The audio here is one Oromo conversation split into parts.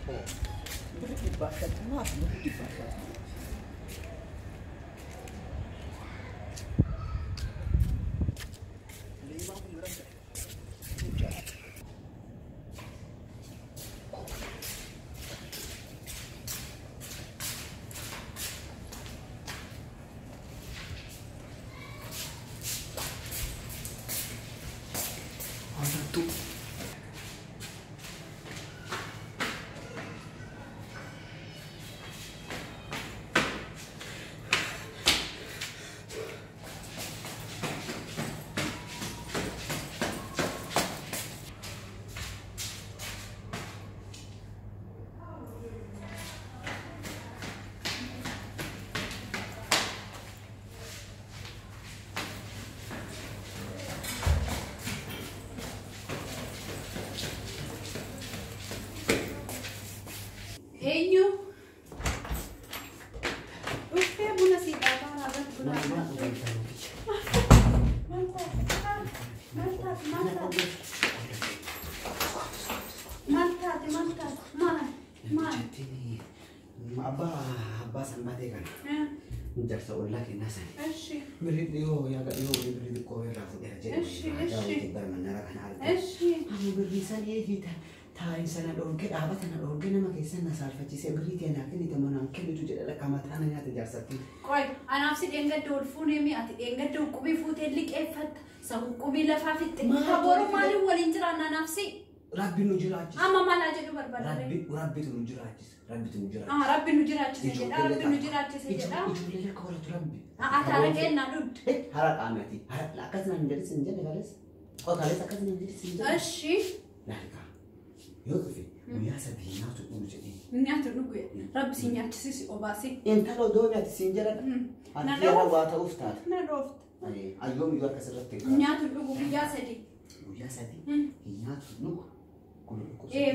Berarti bahasa kelas, berarti bahasa. Jarsa ulah kena saya. Beri dia ya gak dia beri kowe rafu dia jadi. Ada kita menarakan harga. Kamu berisa dia kita. Tahu sana dorge apa sana dorge nama kisah nasal faci saya beri dia nak ni teman angkel itu jadi kamatan ni ada jarsa tu. Koi, anak si enggak dorfu ni mi ati enggak dor kubi futelik efat. Sahu kubi lafafit. Kaboru malu walin cerana nafsi. Rabbi nujurajis. Ama malah jadi berbara. Rabbi tu nujurajis. Rabbi tu nujurajis. Rabbi nujurajis saja. Rabbi nujurajis saja. Itu dia kau tu Rabbi. Atara ke nadud. Harat amati. Harat lakas nanjari senja galis. Oh galis lakas nanjari senja. Ashi. Nalika. Yofi. Muyasa bina tu ujedi. Nyatu nugu. Rabbi sinyati sisi obasi. Entalo doga senja. Antiara wata uftat. Nadoft. Ay, ayom yuar kasarate. Nyatu nugu biyasedi. Biyasedi. Nyatu nugu.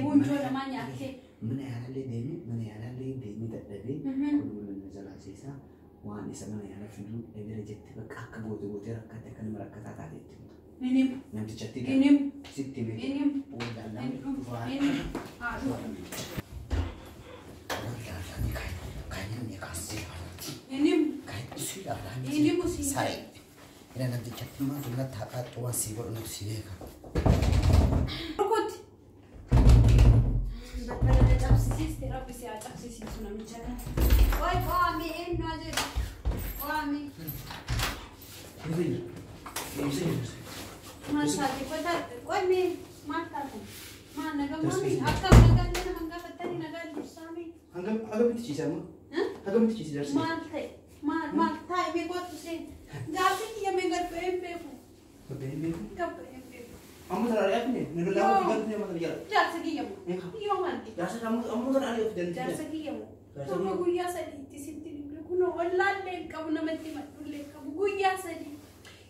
Buncho namanya ke. Mana yang ada demi tak demi. Kalau menjelaskan sisa, wah ni sama yang ada film. Ini reject bak akak bodoh katakan mereka kata itu. Ini. Nanti cati. Ini. Siti. Ini. Oh dalam. Ini. Aduh. Kayaknya ni kasih. Ini. Kayak sudah lah. Ini musim. Saya. Ini nanti cati mah dengan takat tua sibuk nak sih kan. Rabbi si acak sisi sunam jalan. Oi, kami ini aja. Kami. Ini. Masa di kota, oi mi mata tu. Mana kami? Akam naga ni nama kata ni naga bersami. Agam itu cisa mu? Agam itu cisa jersey. Mata, mi kau tu sih. Jadi dia mengar PMP. PMP. PMP. Kamu tak ada apa ni? Nurul kamu tinggal punya mana dia? Jangan segi kamu. Iyo mandi. Kamu tak ada apa Jangan segi kamu. Kamu guya sadi di sini. Kuno online kamu nama timat dulu. Kamu guya sadi.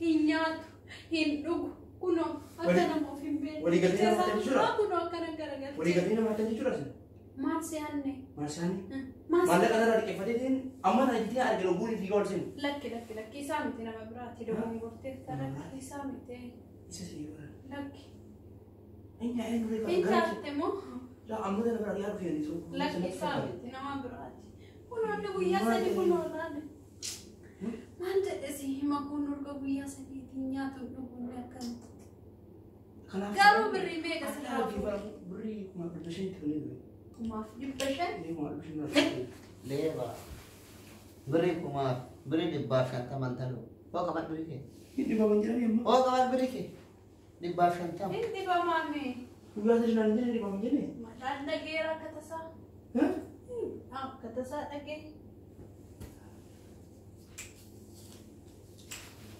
Inyat, hinduk, kuno. Ada nama film. Wali ganti nama macam curah. Kuno kadang-kadang. Wali ganti nama macam curah sih. Marsianne. Marsianne. Mana kan ada kepada ini? Aman aja dia ada lobuli di gol sini. Laki sampai nama berat. Tidak mau ngortir. Laki sampai. Isa sih. Laki. Ini boleh Pintar temu. Lah, amu dah berani harus yang itu. Laki sampai. Nama berat. Kuno ada guya sadi kuno ada. Manda sih makunur ke guya sadi tinya tu dunia kan. Kalau beri mega selalu. Beri cuma berpesen itu ni. Maaf, dipersen? Ini cuma berpesen. Leva. Beri cuma beri di bar kata mantan lu. Oh kapan beri ke? Ini bawa menjadi apa? Oh kapan beri ke? Di bar kata. Ini di bawah mami. Bukan ada nanti di bawa menjadi. Ada kira kata sah. Hah? Kata sah lagi.